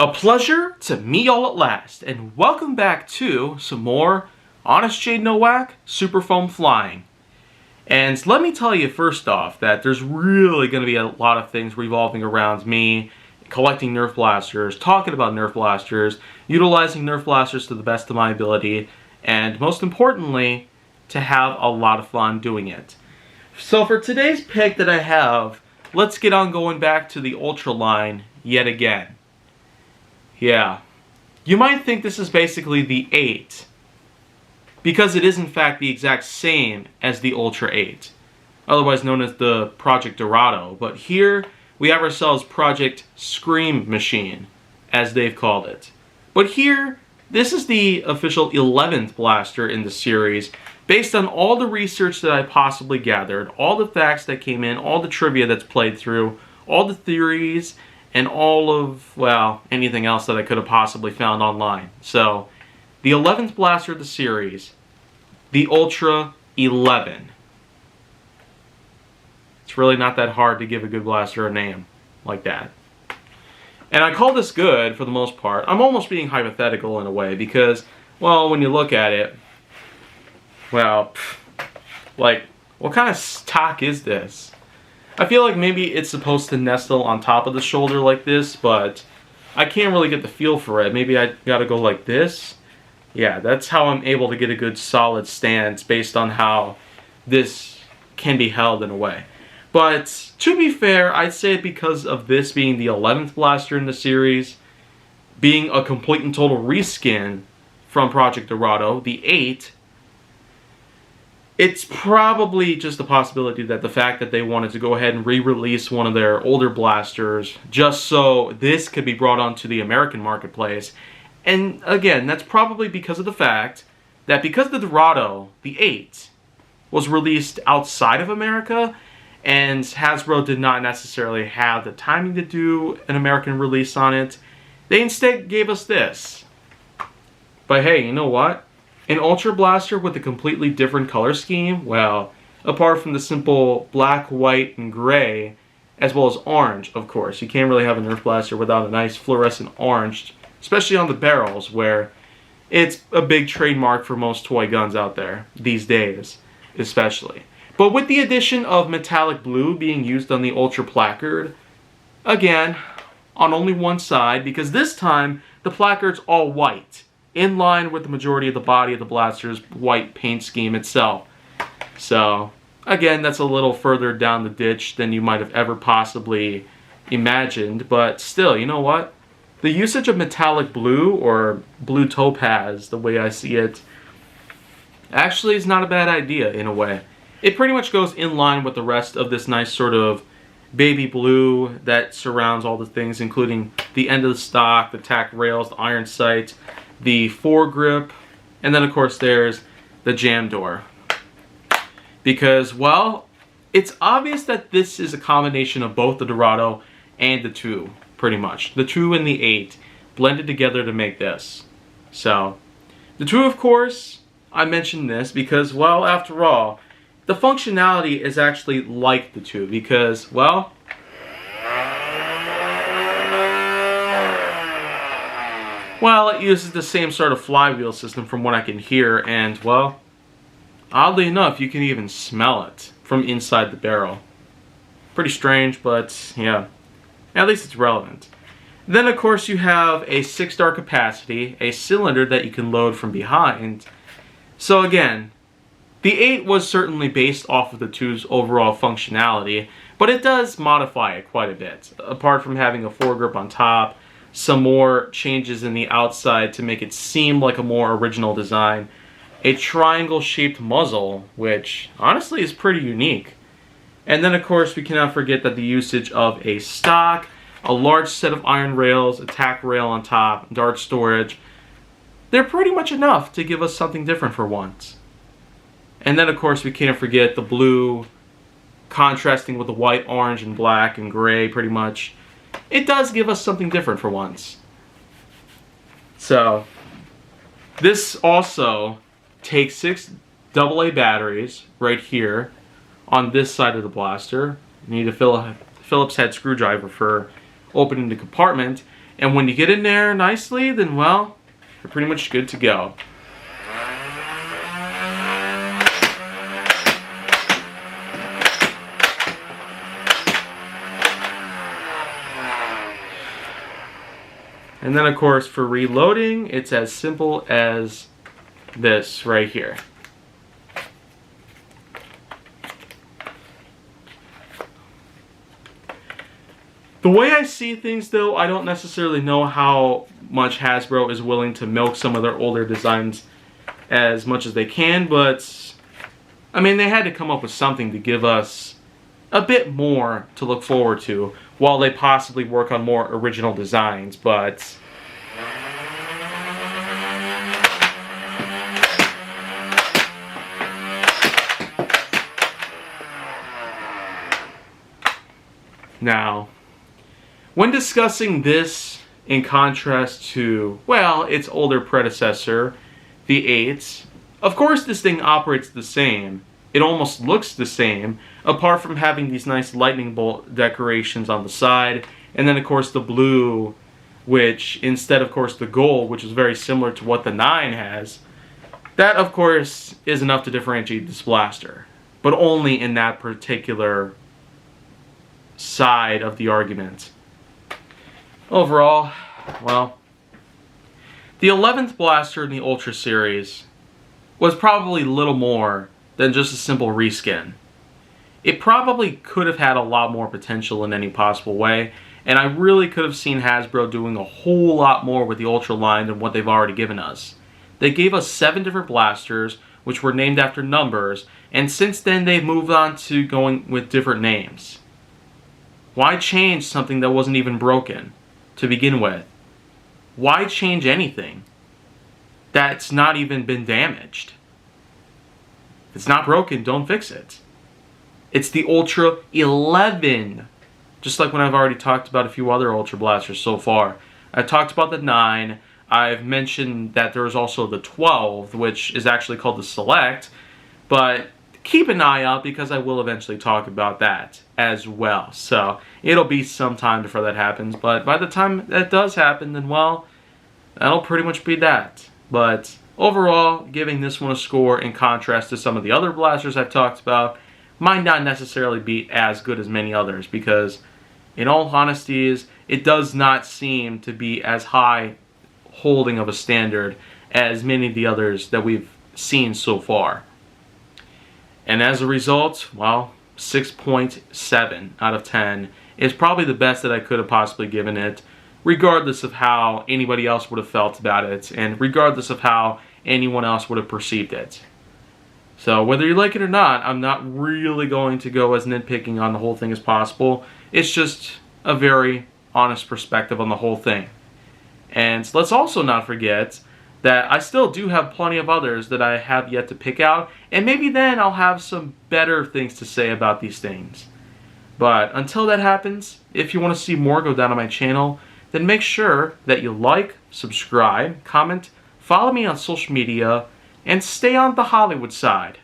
A pleasure to meet y'all at last, and welcome back to some more Honest J Nowak Super Foam Flying. And let me tell you first off that there's really going to be a lot of things revolving around me collecting Nerf blasters, talking about Nerf blasters, utilizing Nerf blasters to the best of my ability, and most importantly, to have a lot of fun doing it. So for today's pick that I have, let's get on going back to the Ultra line yet again. Yeah, you might think this is basically the 8, because it is in fact the exact same as the Ultra 8, otherwise known as the Project Dorado, but here we have ourselves Project Scream Machine, as they've called it. But here, this is the official 11th blaster in the series, based on all the research that I possibly gathered, all the facts that came in, all the trivia that's played through, all the theories, and all of, well, anything else that I could have possibly found online. So, the 11th blaster of the series, the Ultra 11. It's really not that hard to give a good blaster a name like that. And I call this good for the most part. I'm almost being hypothetical in a way because, well, when you look at it, well, like, what kind of stock is this? I feel like maybe it's supposed to nestle on top of the shoulder like this, but I can't really get the feel for it. Maybe I gotta go like this. Yeah, that's how I'm able to get a good solid stance based on how this can be held in a way. But to be fair, I'd say because of this being the 11th blaster in the series, being a complete and total reskin from Project Dorado, the 8, it's probably just a possibility that the fact that they wanted to go ahead and re-release one of their older blasters just so this could be brought onto the American marketplace. And again, that's probably because of the fact that because the Dorado, the 8, was released outside of America, and Hasbro did not necessarily have the timing to do an American release on it, they instead gave us this. But hey, you know what? An Ultra Blaster with a completely different color scheme, well, apart from the simple black, white, and gray, as well as orange, of course. You can't really have a Nerf Blaster without a nice fluorescent orange, especially on the barrels, where it's a big trademark for most toy guns out there, these days, especially. But with the addition of metallic blue being used on the Ultra placard, again, on only one side, because this time, the placard's all white, in line with the majority of the body of the blaster's white paint scheme itself. So, again, that's a little further down the ditch than you might have ever possibly imagined, but still, you know what? The usage of metallic blue, or blue topaz, the way I see it, actually is not a bad idea in a way. It pretty much goes in line with the rest of this nice sort of baby blue that surrounds all the things, including the end of the stock, the tack rails, the iron sight, the foregrip, and then of course there's the jam door. Because, well, it's obvious that this is a combination of both the Dorado and the 2, pretty much. The 2 and the 8 blended together to make this. So, the 2, of course, I mentioned this because, well, after all, the functionality is actually like the 2 because, well, it uses the same sort of flywheel system from what I can hear, and, well, oddly enough, you can even smell it from inside the barrel. Pretty strange, but, yeah, at least it's relevant. Then, of course, you have a 6-star capacity, a cylinder that you can load from behind. So, again, the 8 was certainly based off of the 2's overall functionality, but it does modify it quite a bit. Apart from having a foregrip on top, some more changes in the outside to make it seem like a more original design, a triangle-shaped muzzle, which honestly is pretty unique. And then, of course, we cannot forget that the usage of a stock, a large set of iron rails, a tack rail on top, dart storage, they're pretty much enough to give us something different for once. And then, of course, we can't forget the blue contrasting with the white, orange, and black, and gray, pretty much. It does give us something different for once. So, this also takes 6 AA batteries right here on this side of the blaster. You need a Phillips head screwdriver for opening the compartment. And when you get in there nicely, then well, you're pretty much good to go. And then of course for reloading, it's as simple as this right here. The way I see things though, I don't necessarily know how much Hasbro is willing to milk some of their older designs as much as they can, but I mean, they had to come up with something to give us a bit more to look forward to while they possibly work on more original designs, but now, when discussing this in contrast to, well, its older predecessor, the 8, of course this thing operates the same. It almost looks the same, apart from having these nice lightning bolt decorations on the side, and then of course the blue, which instead of course the gold, which is very similar to what the 9 has, that of course is enough to differentiate this blaster, but only in that particular side of the argument. Overall, well, the 11th blaster in the Ultra series was probably little more than just a simple reskin. It probably could have had a lot more potential in any possible way, and I really could have seen Hasbro doing a whole lot more with the Ultra line than what they've already given us. They gave us 7 different blasters, which were named after numbers, and since then they've moved on to going with different names. Why change something that wasn't even broken to begin with? Why change anything that's not even been damaged? If it's not broken, don't fix it. It's the Ultra 11. Just like when I've already talked about a few other Ultra Blasters so far. I talked about the 9. I've mentioned that there is also the 12, which is actually called the Select. But keep an eye out because I will eventually talk about that as well. So it'll be some time before that happens. But by the time that does happen, then well, that'll pretty much be that. But overall, giving this one a score in contrast to some of the other blasters I've talked about might not necessarily be as good as many others because, in all honesty, it does not seem to be as high holding of a standard as many of the others that we've seen so far. And as a result, well, 6.7 out of 10 is probably the best that I could have possibly given it, regardless of how anybody else would have felt about it, and regardless of how anyone else would have perceived it. So whether you like it or not, I'm not really going to go as nitpicking on the whole thing as possible. It's just a very honest perspective on the whole thing. And let's also not forget that I still do have plenty of others that I have yet to pick out, and maybe then I'll have some better things to say about these things. But until that happens, if you want to see more go down on my channel, then make sure that you like, subscribe, comment, follow me on social media, and stay on the Hollywood side.